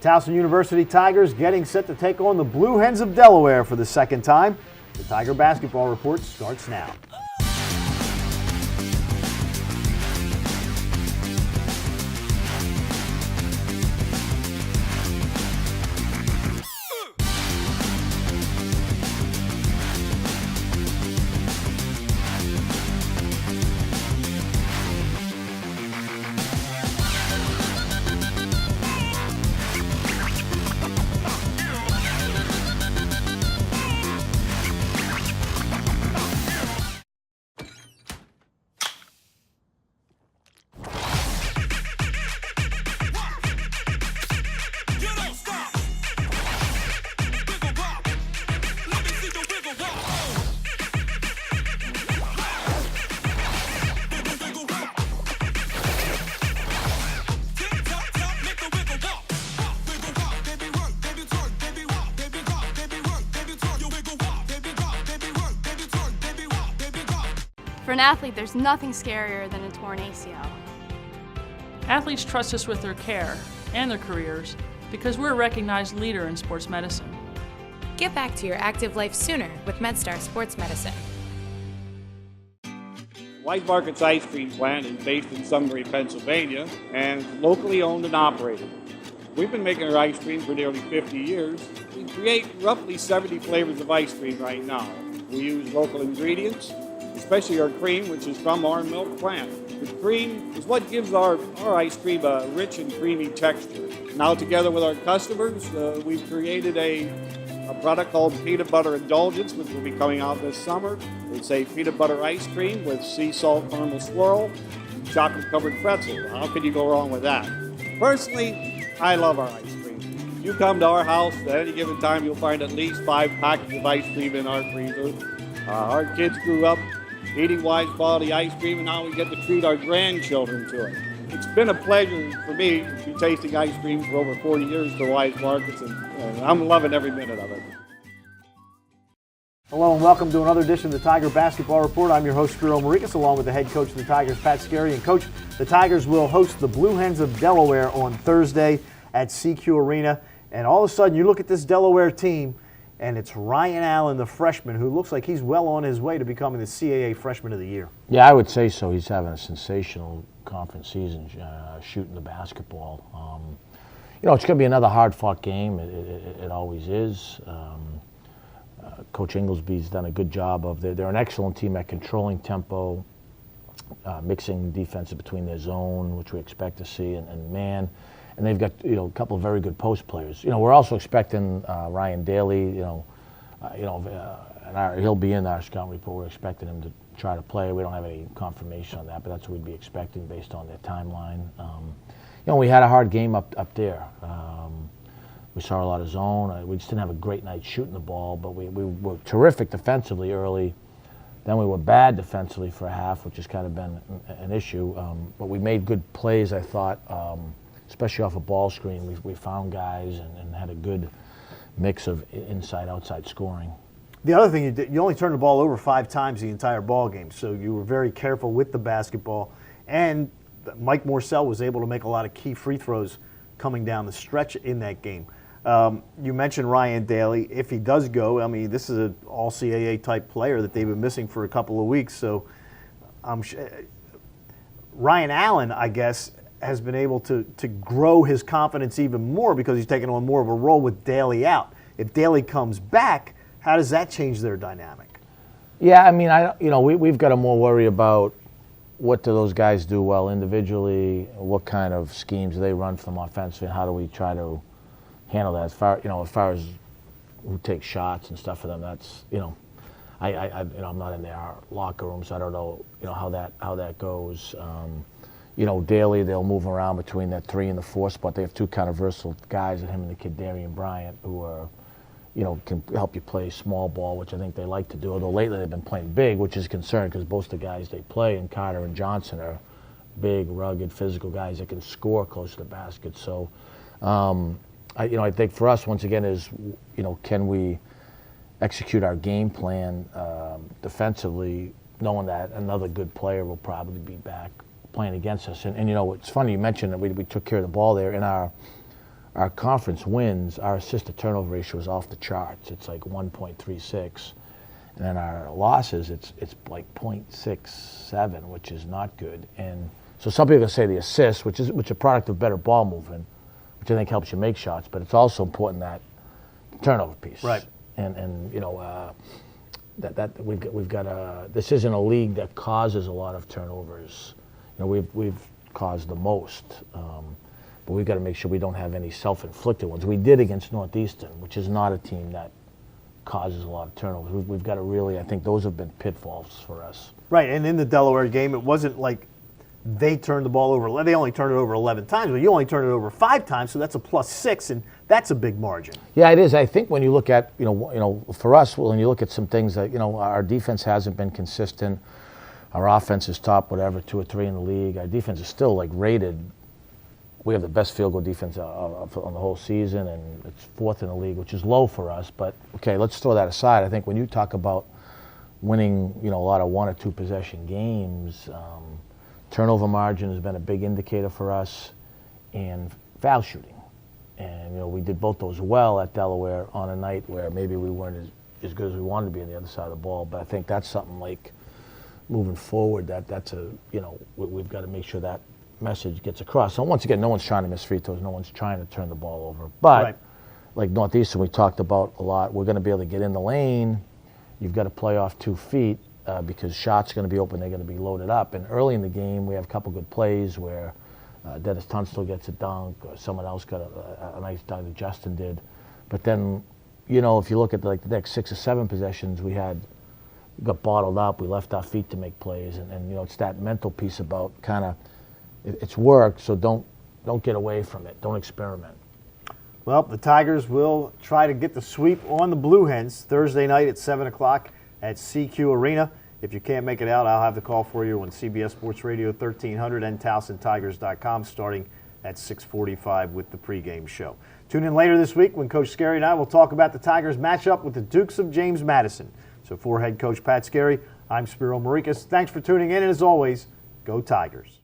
Towson University Tigers getting set to take on the Blue Hens of Delaware for the second time. The Tiger Basketball Report starts now. For an athlete, there's nothing scarier than a torn ACL. Athletes trust us with their care and their careers because we're a recognized leader in sports medicine. Get back to your active life sooner with MedStar Sports Medicine. White Market's ice cream plant is based in Sunbury, Pennsylvania, and is locally owned and operated. We've been making our ice cream for nearly 50 years. We create roughly 70 flavors of ice cream right now. We use local ingredients, especially our cream, which is from our milk plant. The cream is what gives our ice cream a rich and creamy texture. Now, together with our customers, we've created a product called Peanut Butter Indulgence, which will be coming out this summer. It's a peanut butter ice cream with sea salt caramel swirl and chocolate-covered pretzel. How can you go wrong with that? Personally, I love our ice cream. If you come to our house at any given time, you'll find at least 5 packets of ice cream in our freezer. Our kids grew up eating Wise quality ice cream, and now we get to treat our grandchildren to it. It's been a pleasure for me to be tasting ice cream for over 40 years for Wise Markets, and I'm loving every minute of it. Hello and welcome to another edition of the Tiger Basketball Report. I'm your host, Spiro Morekas, along with the head coach of the Tigers, Pat Skerry. And Coach, the Tigers will host the Blue Hens of Delaware on Thursday at CQ Arena. And all of a sudden, you look at this Delaware team, and it's Ryan Allen, the freshman, who looks like he's well on his way to becoming the CAA Freshman of the Year. Yeah, I would say so. He's having a sensational conference season shooting the basketball. It's going to be another hard-fought game. It always is. Coach Ingoldsby's done a good job of they're an excellent team at controlling tempo, mixing defense between their zone, which we expect to see, and man. And they've got a couple of very good post players. We're also expecting Ryan Daly. He'll be in our scout report. We're expecting him to try to play. We don't have any confirmation on that, but that's what we'd be expecting based on their timeline. We had a hard game up there. We saw a lot of zone. We just didn't have a great night shooting the ball, but we were terrific defensively early. Then we were bad defensively for a half, which has kind of been an issue. But we made good plays, I thought. Especially off a ball screen, we found guys and had a good mix of inside-outside scoring. The other thing you did, you only turned the ball over 5 times the entire ball game, so you were very careful with the basketball. And Mike Morcell was able to make a lot of key free throws coming down the stretch in that game. You mentioned Ryan Daly. If he does go, this is an all-CAA type player that they've been missing for a couple of weeks. So Ryan Allen, I guess, has been able to grow his confidence even more because he's taken on more of a role with Daly out. If Daly comes back, how does that change their dynamic? Yeah, we've got to more worry about what do those guys do well individually, what kind of schemes they run for them offensively, and how do we try to handle that as far as who takes shots and stuff for them. That's I'm not in their locker room, so I don't know how that goes. Daly, they'll move around between that 3 and the 4 spot. They have 2 kind of versatile guys, him and the kid Darian Bryant, who are, can help you play small ball, which I think they like to do. Although lately they've been playing big, which is a concern because most of the guys they play, and Carter and Johnson, are big, rugged, physical guys that can score close to the basket. So, I think for us, once again, is, can we execute our game plan defensively, knowing that another good player will probably be back playing against us. And it's funny you mentioned that we took care of the ball there in our our conference wins, our assist to turnover ratio is off the charts. It's like 1.36. And then our losses, it's like 0.67, which is not good. And so some people are going to say the assists, which is a product of better ball movement, which I think helps you make shots, but it's also important that turnover piece. Right. And you know, that we've got a, this isn't a league that causes a lot of turnovers. You know, we've caused the most, but we've got to make sure we don't have any self-inflicted ones. We did against Northeastern, which is not a team that causes a lot of turnovers. We've got to really, I think those have been pitfalls for us. Right, and in the Delaware game, it wasn't like they turned the ball over. They only turned it over 11 times, but you only turned it over 5 times, so that's a +6, and that's a big margin. Yeah, it is. I think when you look at, you know, for us, when you look at some things that, you know, our defense hasn't been consistent. Our offense is top, whatever, 2 or 3 in the league. Our defense is still like rated. We have the best field goal defense on the whole season, and it's 4th in the league, which is low for us. But okay, let's throw that aside. I think when you talk about winning, you know, a lot of 1 or 2 possession games, turnover margin has been a big indicator for us, and foul shooting. And you know, we did both those well at Delaware on a night where maybe we weren't as good as we wanted to be on the other side of the ball. But I think that's something like moving forward. That's a, you know, we've got to make sure that message gets across. So once again, no one's trying to miss free throws. No one's trying to turn the ball over. But right. Like Northeastern, we talked about a lot. We're going to be able to get in the lane. You've got to play off 2 feet because shots are going to be open. They're going to be loaded up. And early in the game, we have a couple good plays where Dennis Tunstall gets a dunk, or someone else got a nice dunk that Justin did. But then, you know, if you look at like the next 6 or 7 possessions, we got bottled up. We left our feet to make plays, and you know, it's that mental piece about kind of it's work. So don't get away from it. Don't experiment. Well, the Tigers will try to get the sweep on the Blue Hens Thursday night at 7 o'clock at CQ Arena. If you can't make it out, I'll have the call for you on CBS Sports Radio 1300 and TowsonTigers.com starting at 6:45 with the pregame show. Tune in later this week when Coach Skerry and I will talk about the Tigers matchup with the Dukes of James Madison. So for head coach Pat Skerry, I'm Spiro Morekas. Thanks for tuning in, and as always, go Tigers.